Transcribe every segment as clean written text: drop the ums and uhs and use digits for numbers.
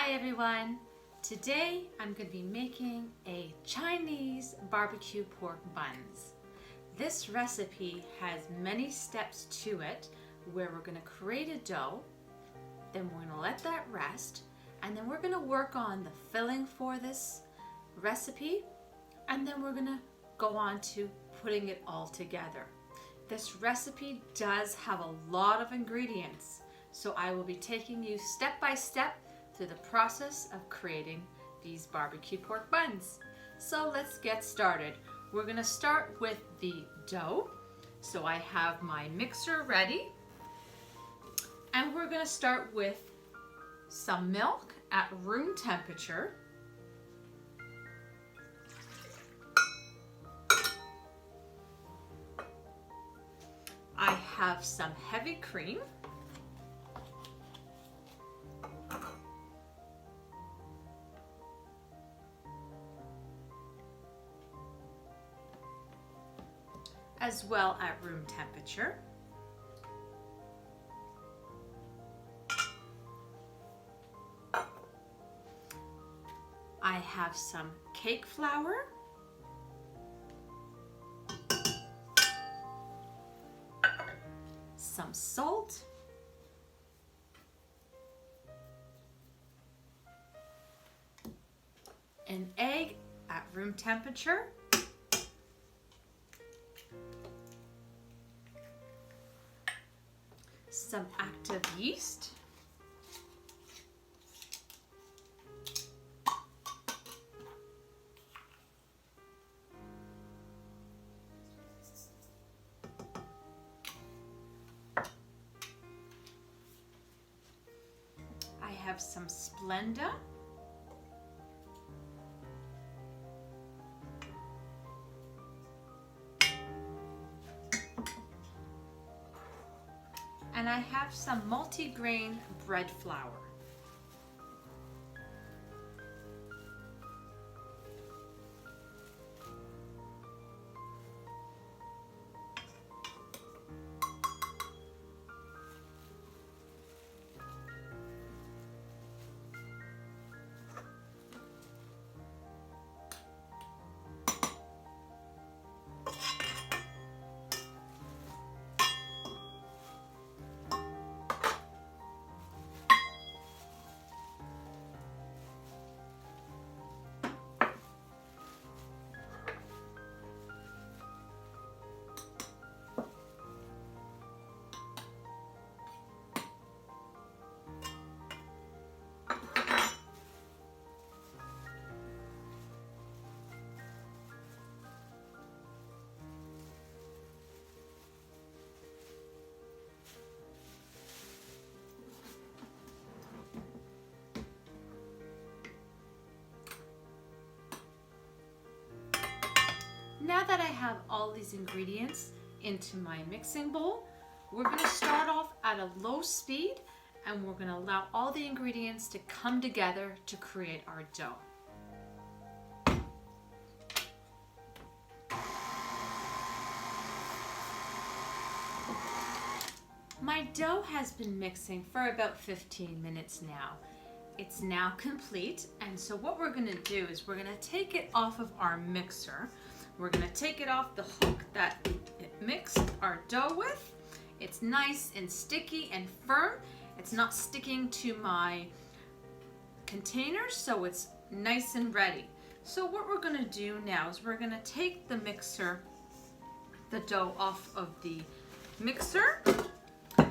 Hi everyone! Today I'm going to be making a Chinese barbecue pork buns. This recipe has many steps to it where we're going to create a dough, then we're going to let that rest, and then we're going to work on the filling for this recipe, and then we're going to go on to putting it all together. This recipe does have a lot of ingredients, so I will be taking you step by step through the process of creating these barbecue pork buns. So let's get started. We're going to start with the dough. So I have my mixer ready, and we're going to start with some milk at room temperature. I have some heavy cream. As well at room temperature. I have some cake flour. Some salt. An egg at room temperature. Some active yeast. I have some Splenda. And I have some multigrain bread flour. Now that I have all these ingredients into my mixing bowl, we're going to start off at a low speed, and we're going to allow all the ingredients to come together to create our dough. My dough has been mixing for about 15 minutes now. It's now complete, and so what we're going to do is we're going to take it off of our mixer. We're going to take it off the hook that it mixed our dough with. It's nice and sticky and firm. It's not sticking to my container, so it's nice and ready. So what we're going to do now is we're going to take the dough off of the mixer,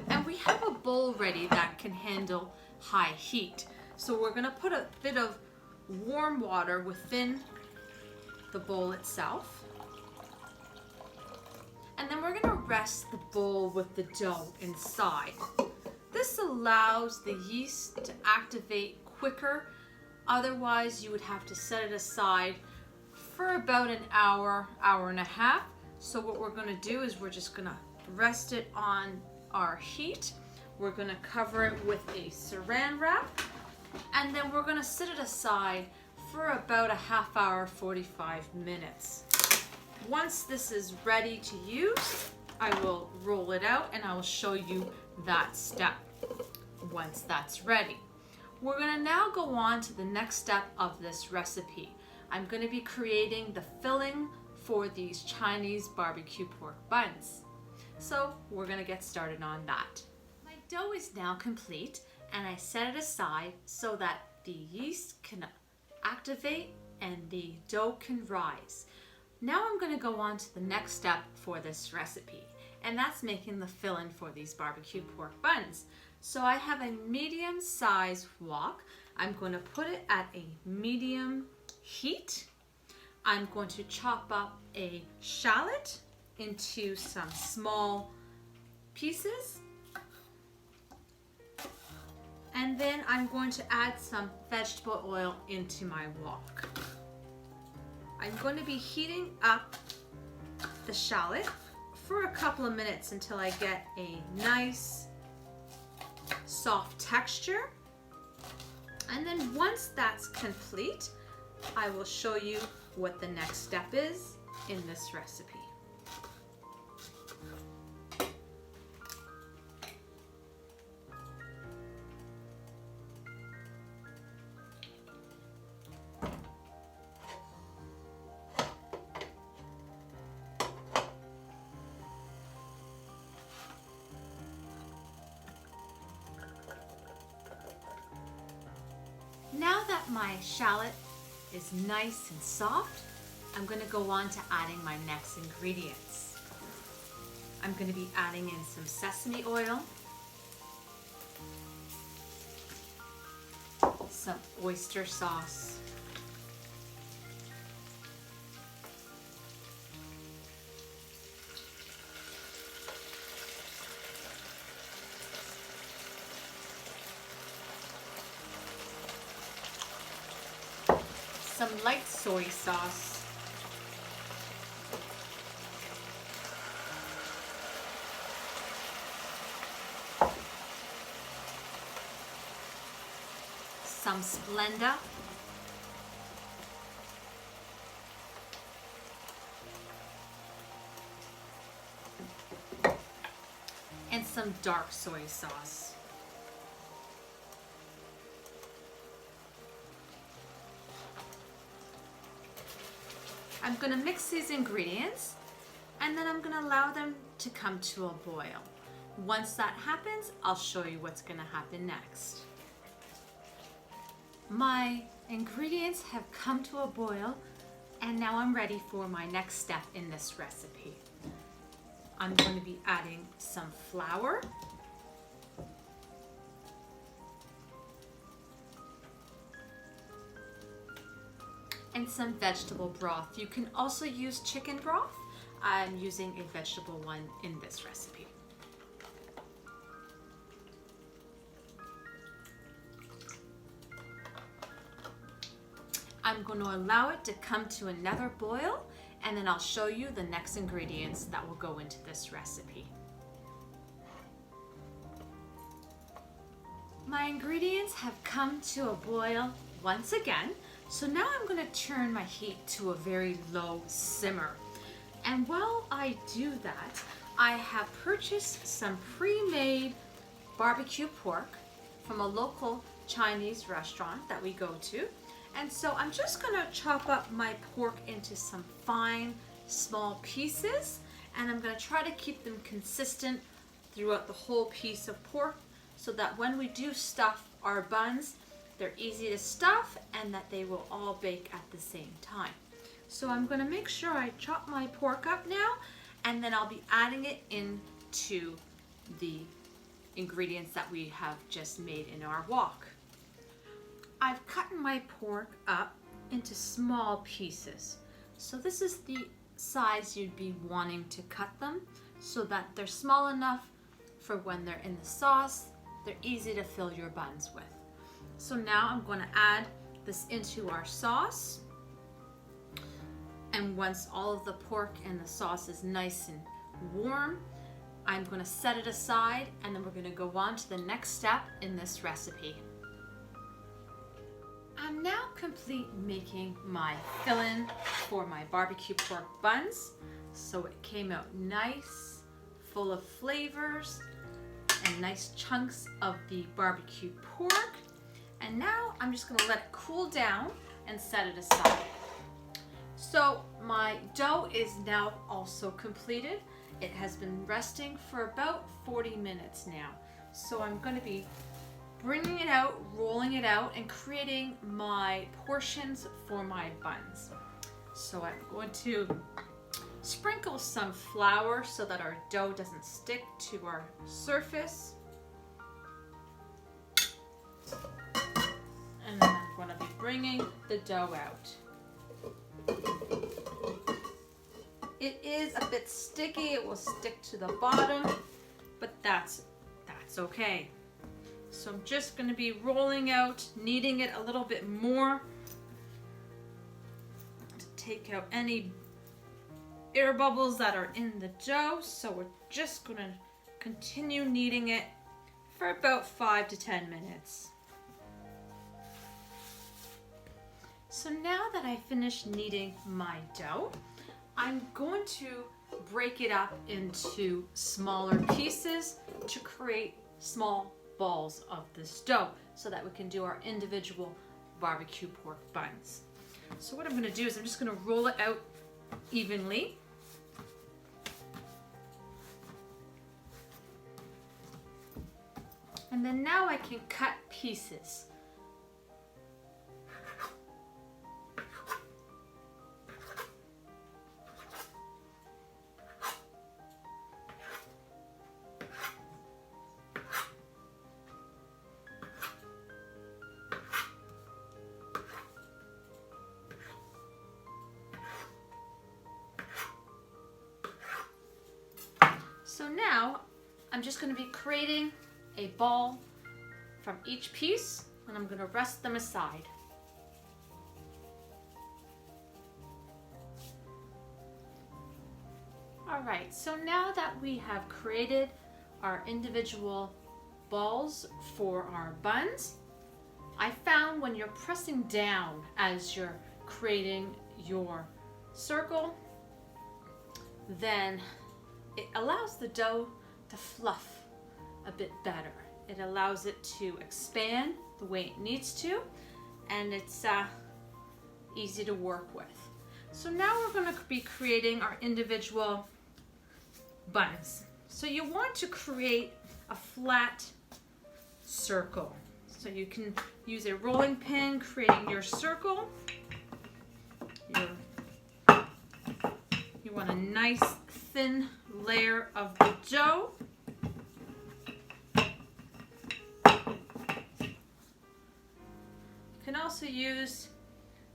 and we have a bowl ready that can handle high heat. So we're going to put a bit of warm water within the bowl itself. And then we're going to rest the bowl with the dough inside. This allows the yeast to activate quicker. Otherwise, you would have to set it aside for about an hour, hour and a half. So what we're going to do is we're just going to rest it on our heat. We're going to cover it with a saran wrap. And then we're going to set it aside for about a half hour, 45 minutes. Once this is ready to use, I will roll it out and I will show you that step once that's ready. We're gonna now go on to the next step of this recipe. I'm gonna be creating the filling for these Chinese barbecue pork buns. So we're gonna get started on that. My dough is now complete and I set it aside so that the yeast can activate and the dough can rise. Now I'm gonna go on to the next step for this recipe, and that's making the filling for these barbecue pork buns. So I have a medium size wok. I'm going to put it at a medium heat. I'm going to chop up a shallot into some small pieces. And then I'm going to add some vegetable oil into my wok. I'm going to be heating up the shallot for a couple of minutes until I get a nice soft texture. And then once that's complete, I will show you what the next step is in this recipe. Now that my shallot is nice and soft, I'm going to go on to adding my next ingredients. I'm going to be adding in some sesame oil, some oyster sauce, some light soy sauce, some Splenda, and some dark soy sauce. I'm going to mix these ingredients and then I'm going to allow them to come to a boil. Once that happens, I'll show you what's going to happen next. My ingredients have come to a boil and now I'm ready for my next step in this recipe. I'm going to be adding some flour, and some vegetable broth. You can also use chicken broth. I'm using a vegetable one in this recipe. I'm going to allow it to come to another boil, and then I'll show you the next ingredients that will go into this recipe. My ingredients have come to a boil once again. So now I'm going to turn my heat to a very low simmer. And while I do that, I have purchased some pre-made barbecue pork from a local Chinese restaurant that we go to. And so I'm just going to chop up my pork into some fine, small pieces. And I'm going to try to keep them consistent throughout the whole piece of pork so that when we do stuff our buns, they're easy to stuff and that they will all bake at the same time. So I'm going to make sure I chop my pork up now, and then I'll be adding it into the ingredients that we have just made in our wok. I've cut my pork up into small pieces. So this is the size you'd be wanting to cut them so that they're small enough for when they're in the sauce, they're easy to fill your buns with. So now I'm going to add this into our sauce. And once all of the pork and the sauce is nice and warm, I'm going to set it aside and then we're going to go on to the next step in this recipe. I'm now complete making my filling for my barbecue pork buns. So it came out nice, full of flavors and nice chunks of the barbecue pork. And now I'm just gonna let it cool down and set it aside. So my dough is now also completed. It has been resting for about 40 minutes now. So I'm gonna be bringing it out, rolling it out, and creating my portions for my buns. So I'm going to sprinkle some flour so that our dough doesn't stick to our surface. And then I'm going to be bringing the dough out. It is a bit sticky, it will stick to the bottom, but that's okay. So I'm just going to be rolling out, kneading it a little bit more to take out any air bubbles that are in the dough. So we're just going to continue kneading it for about 5 to 10 minutes. So now that I finished kneading my dough, I'm going to break it up into smaller pieces to create small balls of this dough so that we can do our individual barbecue pork buns. So what I'm going to do is I'm just going to roll it out evenly. And then now I can cut pieces. So now I'm just going to be creating a ball from each piece, and I'm going to rest them aside. Alright, so now that we have created our individual balls for our buns, I found when you're pressing down as you're creating your circle, then it allows the dough to fluff a bit better. It allows it to expand the way it needs to, and it's easy to work with. So now we're going to be creating our individual buns. So you want to create a flat circle. So you can use a rolling pin, creating your circle. You want a nice thin layer of the dough. You can also use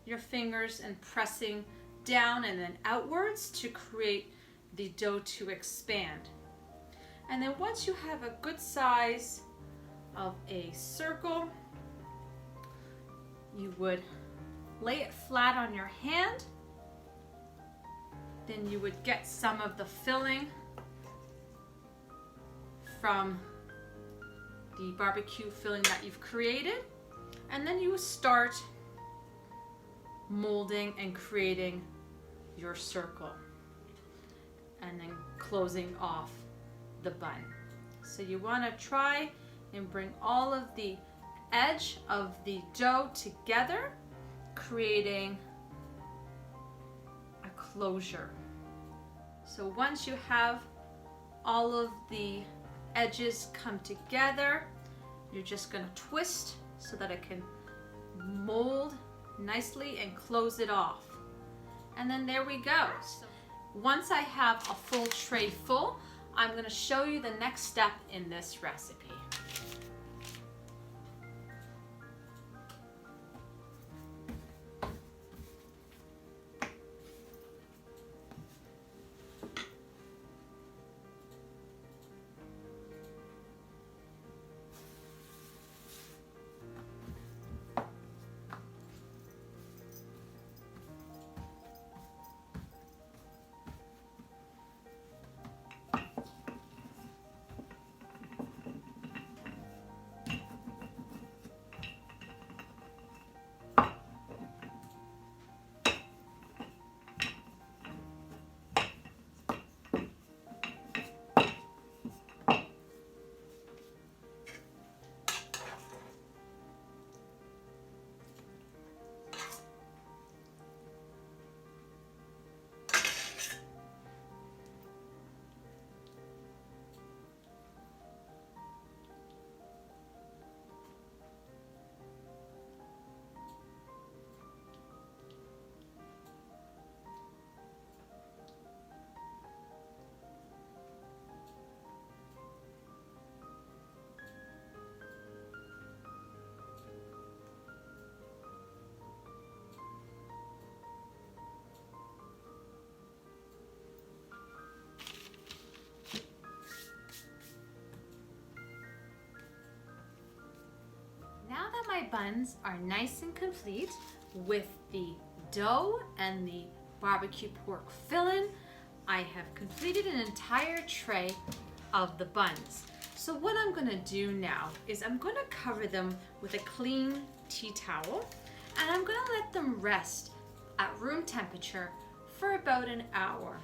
your fingers and pressing down and then outwards to create the dough to expand. And then once you have a good size of a circle, you would lay it flat on your hand. Then you would get some of the filling from the barbecue filling that you've created. And then you start molding and creating your circle. And then closing off the bun. So you want to try and bring all of the edge of the dough together, creating a closure. So once you have all of the edges come together, you're just going to twist so that it can mold nicely and close it off. And then there we go. So once I have a full tray full, I'm going to show you the next step in this recipe. buns are nice and complete with the dough and the barbecue pork filling. I have completed an entire tray of the buns. So what I'm gonna do now is I'm gonna cover them with a clean tea towel, and I'm gonna let them rest at room temperature for about an hour.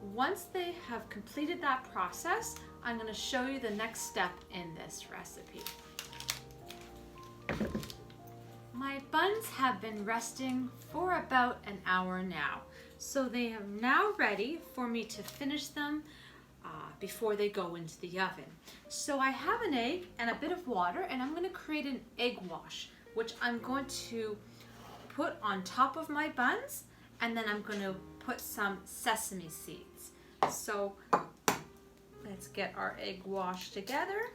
Once they have completed that process, I'm gonna show you the next step in this recipe. My buns have been resting for about an hour now. So they are now ready for me to finish them before they go into the oven. So I have an egg and a bit of water, and I'm going to create an egg wash, which I'm going to put on top of my buns, and then I'm going to put some sesame seeds. So let's get our egg wash together.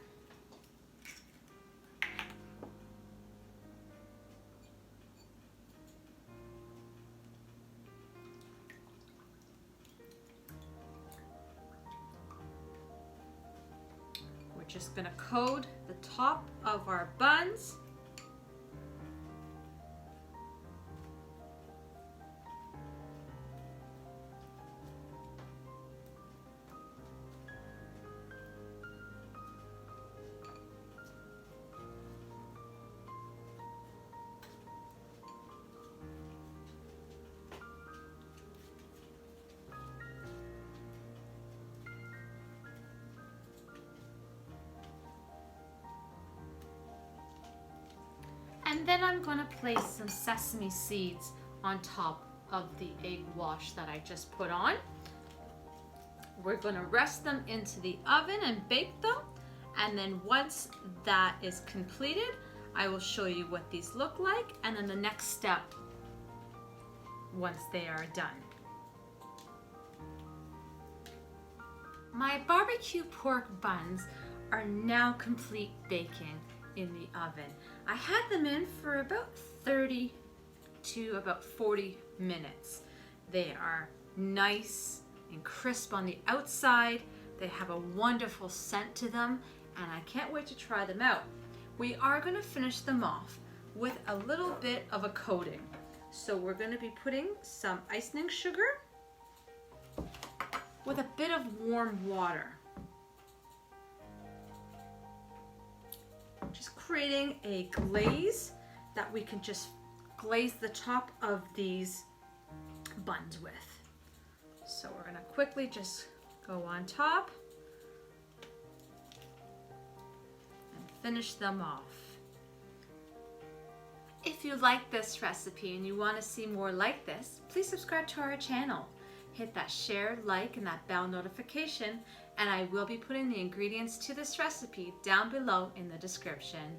Just gonna coat the top of our buns. And then I'm going to place some sesame seeds on top of the egg wash that I just put on. We're going to rest them into the oven and bake them. And then once that is completed, I will show you what these look like, and then the next step once they are done. My barbecue pork buns are now complete baking in the oven. I had them in for about 30 to about 40 minutes. They are nice and crisp on the outside. They have a wonderful scent to them, and I can't wait to try them out. We are going to finish them off with a little bit of a coating. So we're going to be putting some icing sugar with a bit of warm water. Just creating a glaze that we can just glaze the top of these buns with. So we're going to quickly just go on top and finish them off. If you like this recipe and you want to see more like this, please subscribe to our channel. Hit that share, like, and that bell notification, and I will be putting the ingredients to this recipe down below in the description.